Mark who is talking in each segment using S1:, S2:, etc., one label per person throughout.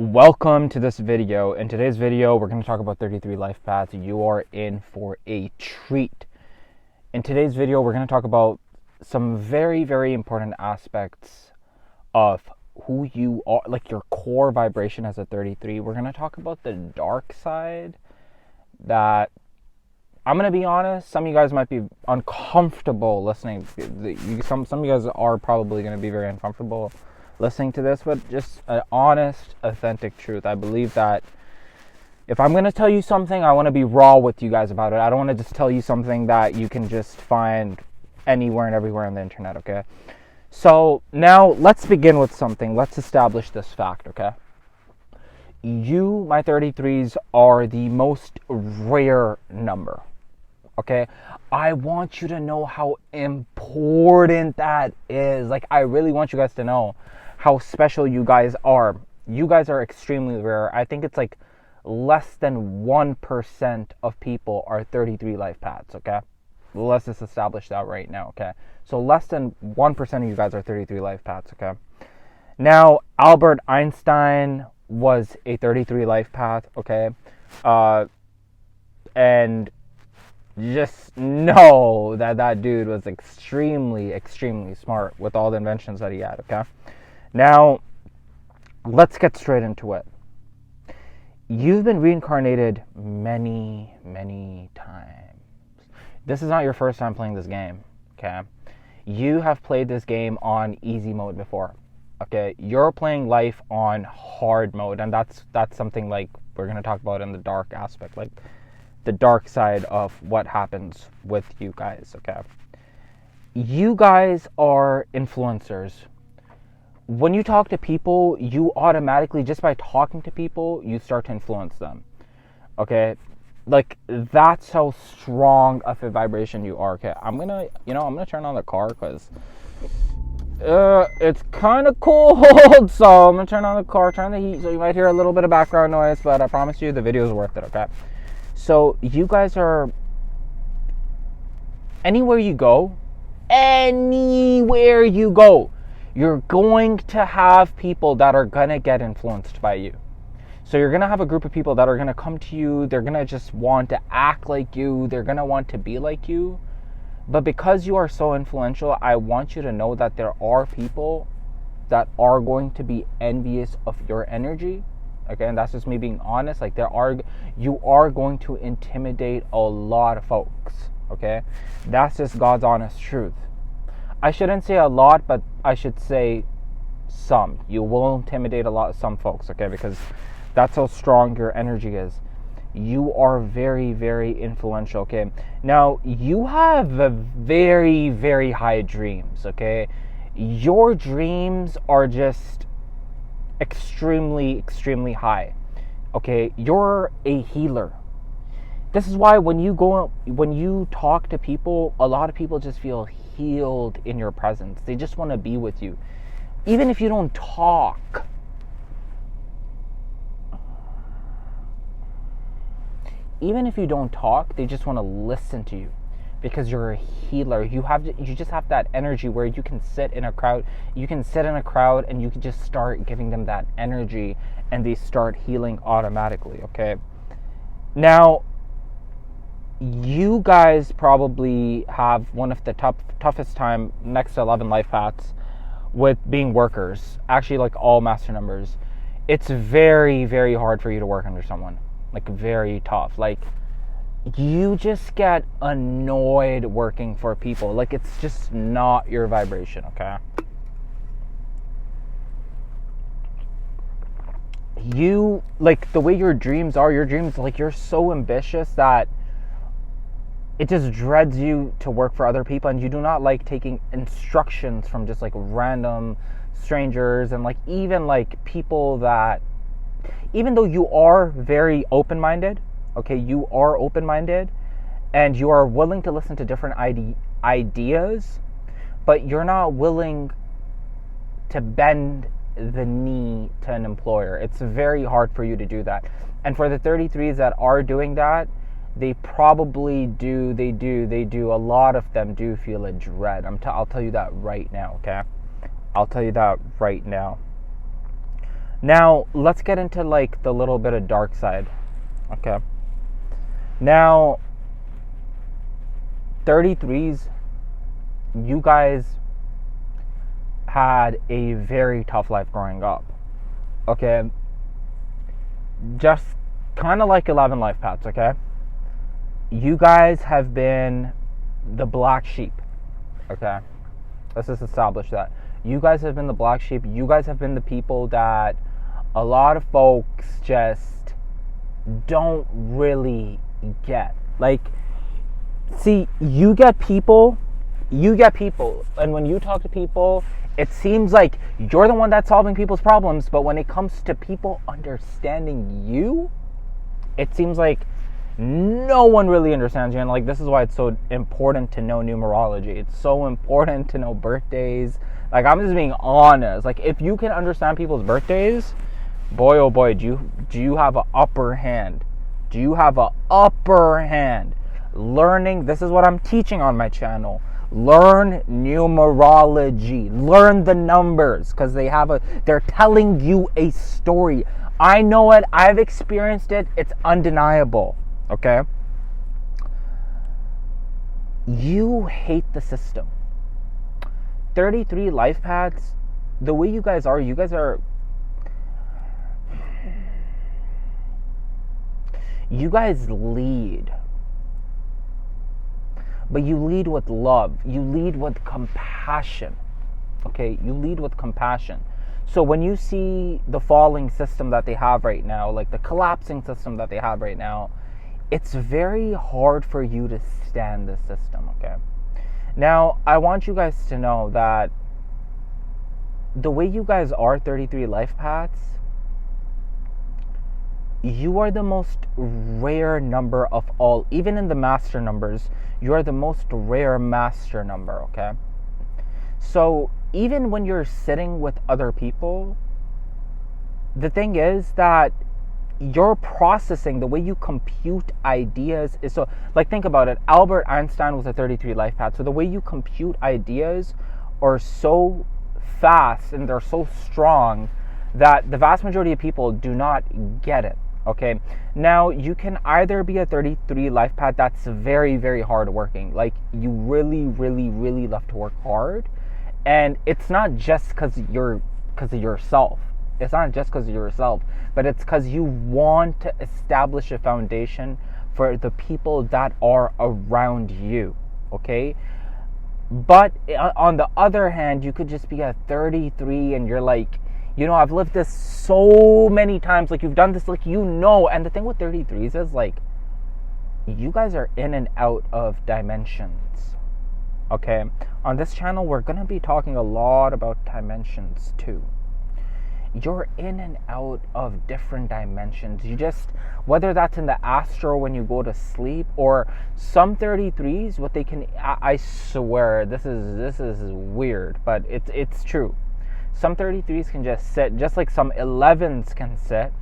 S1: Welcome to this video. In today's video, we're going to talk about 33 life paths. You are in for a treat. In today's video, we're going to talk about some very, very important aspects of who you are, like your core vibration as a 33. We're going to talk about the dark side that, I'm going to be honest, some of you guys might be uncomfortable listening. Some of you guys are probably going to be very uncomfortable listening to this, but just an honest, authentic truth. I believe that if I'm going to tell you something, I want to be raw with you guys about it. I don't want to just tell you something that you can just find anywhere and everywhere on the internet, okay? So now let's begin with something. Let's establish this fact, okay? You, my 33s, are the most rare number, okay? I want you to know how important that is. Like, I really want you guys to know how special you guys are. You guys are extremely rare. I think it's like less than 1% of people are 33 life paths, okay? Let's just establish that right now, okay? So less than 1% of you guys are 33 life paths, okay? Now, Albert Einstein was a 33 life path, okay? And just know that that dude was extremely, extremely smart with all the inventions that he had, okay? Now, let's get straight into it. You've been reincarnated many, many times. This is not your first time playing this game, okay? You have played this game on easy mode before, okay? You're playing life on hard mode, and that's something like we're going to talk about in the dark aspect, like the dark side of what happens with you guys, okay? You guys are influencers. When you talk to people, you automatically, just by talking to people, you start to influence them, okay? Like, that's how strong of a vibration you are, okay? I'm gonna turn on the car because it's kind of cold, so I'm gonna turn on the car, turn the heat, so you might hear a little bit of background noise, but I promise you the video is worth it, okay? So you guys are, anywhere you go, you're going to have people that are going to get influenced by you. So you're going to have a group of people that are going to come to you. They're going to just want to act like you. They're going to want to be like you. But because you are so influential, I want you to know that there are people that are going to be envious of your energy. Okay, and that's just me being honest. Like, you are going to intimidate a lot of folks. Okay, that's just God's honest truth. I shouldn't say a lot, but I should say some. You will intimidate some folks, okay? Because that's how strong your energy is. You are very, very influential, okay? Now, you have a very, very high dreams, okay? Your dreams are just extremely, extremely high, okay? You're a healer. This is why when you talk to people, a lot of people just feel healed in your presence. They just want to be with you. Even if you don't talk. Even if you don't talk, they just want to listen to you because you're a healer. You just have that energy where you can sit in a crowd. You can sit in a crowd and you can just start giving them that energy and they start healing automatically, okay? Now, you guys probably have one of the toughest time next to 11 life paths with being workers. Actually, like all master numbers, it's very, very hard for you to work under someone. Like, very tough. Like, you just get annoyed working for people. Like, it's just not your vibration, okay? You, like, the way your dreams are, like, you're so ambitious that it just dreads you to work for other people, and you do not like taking instructions from just like random strangers and like even like people that, even though you are very open-minded, okay, you are open-minded and you are willing to listen to different ideas, but you're not willing to bend the knee to an employer. It's very hard for you to do that. And for the 33s that are doing that, they probably do, a lot of them do feel a dread. I'll tell you that right now, okay? I'll tell you that right now. Now, let's get into like the little bit of dark side. Okay. Now, 33s, you guys had a very tough life growing up. Okay. Just kind of like 11 life paths, okay? You guys have been the black sheep, okay? Let's just establish that. You guys have been the black sheep. You guys have been the people that a lot of folks just don't really get. Like, see, you get people, and when you talk to people, it seems like you're the one that's solving people's problems, but when it comes to people understanding you, it seems like no one really understands you. And like, this is why it's so important to know numerology. It's so important to know birthdays. Like, I'm just being honest. Like, if you can understand people's birthdays, boy oh boy, do you have an upper hand. Do you have an upper hand? Learning, this is what I'm teaching on my channel. Learn numerology. Learn the numbers, because they're telling you a story. I know it. I've experienced it. It's undeniable. Okay? You hate the system. 33 life paths, the way you guys are you guys lead. But you lead with love. You lead with compassion. Okay? You lead with compassion. So when you see the falling system that they have right now, like the collapsing system that they have right now, it's very hard for you to stand the system, okay? Now, I want you guys to know that the way you guys are 33 life paths, you are the most rare number of all. Even in the master numbers, you are the most rare master number, okay? So even when you're sitting with other people, the thing is that your processing, the way you compute ideas is so, like, think about it. Albert Einstein was a 33 life path. So the way you compute ideas are so fast and they're so strong that the vast majority of people do not get it. Okay, now you can either be a 33 life path that's very, very hard working. Like, you really, really, really love to work hard. And it's not just because of yourself. It's not just because of yourself, but it's because you want to establish a foundation for the people that are around you, okay? But on the other hand, you could just be a 33 and you're like, I've lived this so many times, like, you've done this, like, and the thing with 33s is, like, you guys are in and out of dimensions, okay? On this channel, we're going to be talking a lot about dimensions too. You're in and out of different dimensions. You just, whether that's in the astral when you go to sleep, or some 33s, what they can, I swear, this is weird, but it's true. Some 33s can just sit, just like some 11s can sit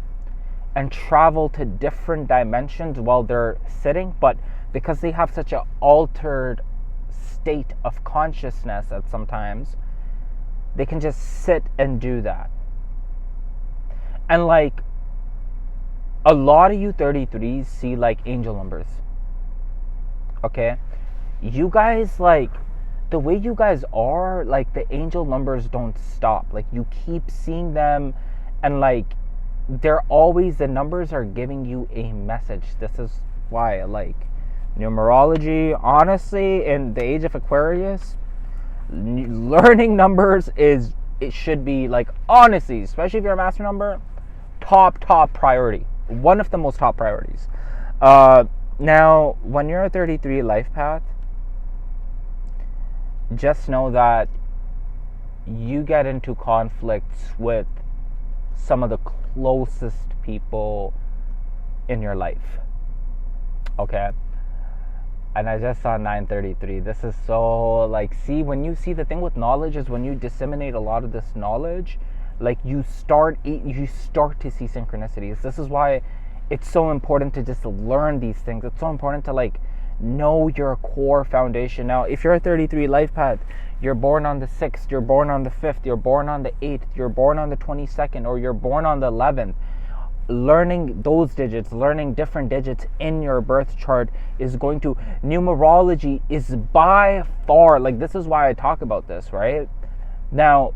S1: and travel to different dimensions while they're sitting, but because they have such an altered state of consciousness at sometimes, they can just sit and do that. And like, a lot of you 33s see like angel numbers. Okay? You guys, like, the way you guys are, like, the angel numbers don't stop. Like, you keep seeing them, and like, they're always, the numbers are giving you a message. This is why, like, numerology, honestly, in the age of Aquarius, learning numbers it should be, like, honestly, especially if you're a master number, top priority. One of the most top priorities. Now, when you're a 33 life path, just know that you get into conflicts with some of the closest people in your life. Okay? And I just saw 933. This is so, like, see, when you see, the thing with knowledge is when you disseminate a lot of this knowledge, like, you start to see synchronicities. This is why it's so important to just learn these things. It's so important to, like, know your core foundation. Now, if you're a 33 life path, you're born on the 6th, you're born on the 5th, you're born on the 8th, you're born on the 22nd, or you're born on the 11th. Learning those digits, learning different digits in your birth chart is going to, numerology is by far, like, this is why I talk about this, right? Now,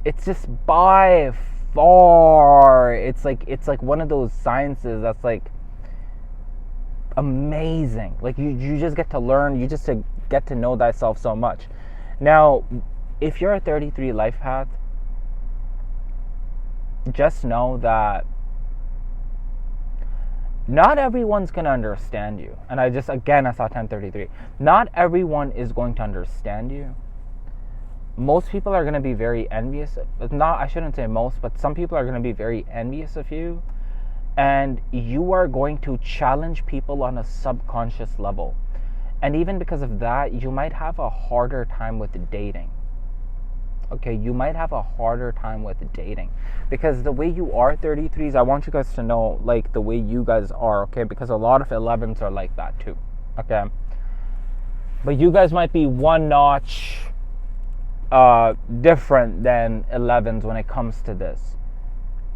S1: it's just by far, it's like one of those sciences that's like amazing. Like, you just get to learn, you just get to know thyself so much. Now, if you're a 33 life path, just know that not everyone's going to understand you. And I saw 1033. Not everyone is going to understand you. Most people are going to be very envious. I shouldn't say most, but some people are going to be very envious of you. And you are going to challenge people on a subconscious level. And even because of that, you might have a harder time with dating. Okay, you might have a harder time with dating. Because the way you are 33s, I want you guys to know, like, the way you guys are, okay? Because a lot of 11s are like that too, okay? But you guys might be one notch different than 11s when it comes to this.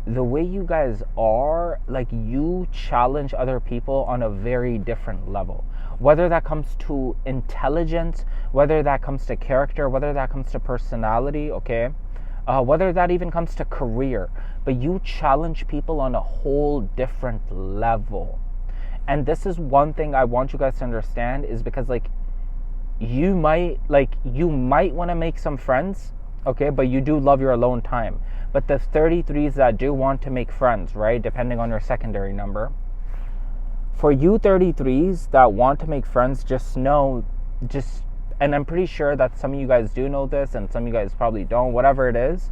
S1: The way you guys are, like, you challenge other people on a very different level. Whether that comes to intelligence, whether that comes to character, whether that comes to personality, okay? Whether that even comes to career. But you challenge people on a whole different level. And this is one thing I want you guys to understand, is because, like, you might want to make some friends, okay? But you do love your alone time. But the 33s that do want to make friends, right? Depending on your secondary number. For you 33s that want to make friends, and I'm pretty sure that some of you guys do know this and some of you guys probably don't, whatever it is,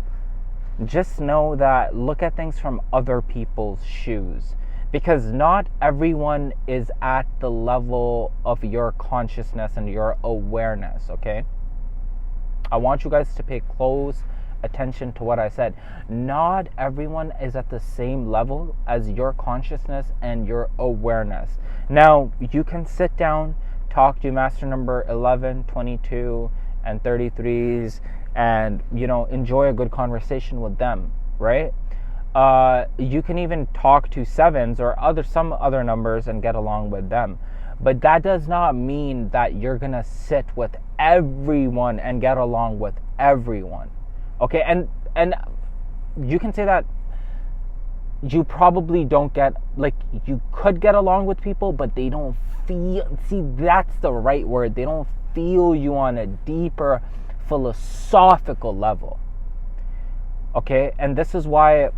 S1: just know that look at things from other people's shoes. Because not everyone is at the level of your consciousness and your awareness, okay? I want you guys to pay close attention to what I said. Not everyone is at the same level as your consciousness and your awareness. Now, you can sit down, talk to master number 11, 22, and 33s, and, enjoy a good conversation with them, right? You can even talk to 7s or some other numbers and get along with them. But that does not mean that you're gonna sit with everyone and get along with everyone. Okay, and you can say that you probably don't you could get along with people, but they don't that's the right word. They don't feel you on a deeper philosophical level. Okay, and this is why,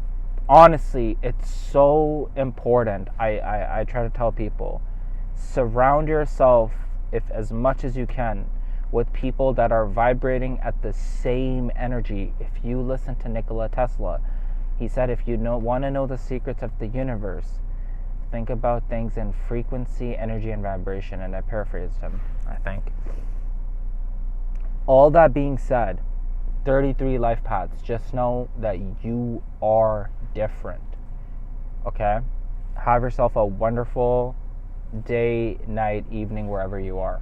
S1: honestly, it's so important. I try to tell people, surround yourself, if as much as you can, with people that are vibrating at the same energy. If you listen to Nikola Tesla, he said, if you want to know the secrets of the universe, think about things in frequency, energy, and vibration. And I paraphrased him, I think. All that being said, 33 life paths, just know that you are different. Okay? Have yourself a wonderful day, night, evening, wherever you are.